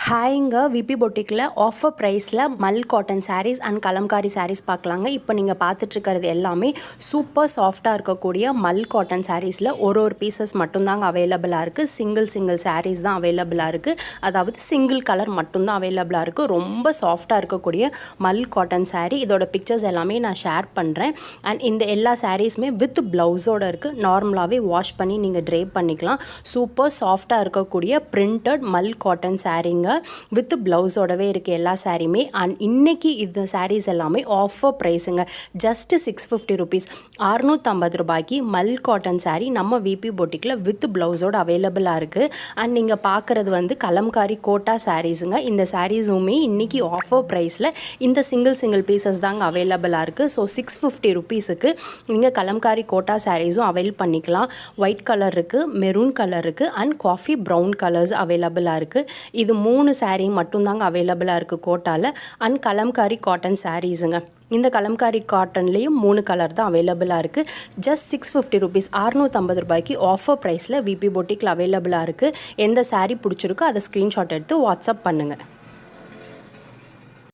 ஹாய்ங்க VP பொட்டிக்கில் offer ப்ரைஸில் மல் cotton saris and Kalamkari saris பார்க்கலாங்க. இப்போ நீங்கள் பார்த்துட்ருக்கிறது எல்லாமே சூப்பர் சாஃப்டாக இருக்கக்கூடிய மல் காட்டன் சாரீஸில் ஒரு பீசஸ் மட்டும்தாங்க அவைலபிளாக இருக்குது. சிங்கிள் சாரீஸ் தான் அவைலபிளாக இருக்குது. அதாவது சிங்கிள் கலர் மட்டும்தான் அவைலபிளாக இருக்குது. ரொம்ப சாஃப்டாக இருக்கக்கூடிய மல் காட்டன் சாரீ. இதோட பிக்சர்ஸ் எல்லாமே நான் ஷேர் பண்ணுறேன். அண்ட் இந்த எல்லா சாரீஸுமே வித் ப்ளவுஸோடு இருக்குது. நார்மலாகவே வாஷ் பண்ணி நீங்கள் ட்ரேப் பண்ணிக்கலாம். சூப்பர் சாஃப்டாக இருக்கக்கூடிய பிரிண்டட் மல் காட்டன் சாரீங்க வித் ப்ளவுஸோடவே இருக்குது எல்லா சாரியுமே. அண்ட் இன்றைக்கி இந்த சாரீஸ் எல்லாமே ஆஃபர் ப்ரைஸுங்க. ஜஸ்ட் 650 rupees, 650 ரூபாய்க்கு மல் காட்டன் சாரீ நம்ம விபி பொட்டிக்கில் வித் ப்ளவுஸோடு அவைலபிளாக இருக்குது. அண்ட் நீங்கள் பார்க்குறது வந்து கலம்காரி கோட்டா சாரீஸுங்க. இந்த சாரீஸுமே இன்றைக்கி ஆஃபர் ப்ரைஸில் இந்த சிங்கிள் பீசஸ் தாங்க அவைலபிளாக இருக்குது. ஸோ 650 rupeesக்கு நீங்கள் கலம்காரி கோட்டா சாரீஸும் அவைல் பண்ணிக்கலாம். ஒயிட் கலர் இருக்குது, மெரூன் கலர் இருக்குது அண்ட் காஃபி ப்ரௌன் கலர்ஸ் அவைலபிளாக இருக்குது. இது 3 சாரீ மட்டும்தாங்க அவைலபிளாக இருக்குது கோட்டாவில். அண்ட் கலம்காரி காட்டன் சாரீஸுங்க. இந்த கலம்காரி காட்டன்லேயும் 3 கலர் தான் அவைலபிளாக இருக்குது. ஜஸ்ட் 650 rupees, 650 ரூபாய்க்கு ஆஃபர் ப்ரைஸில் விபி பொட்டிக்கில் அவைலபிளாக இருக்குது. எந்த சாரீ பிடிச்சிருக்கோ அதை ஸ்க்ரீன்ஷாட் எடுத்து வாட்ஸ்அப் பண்ணுங்கள்.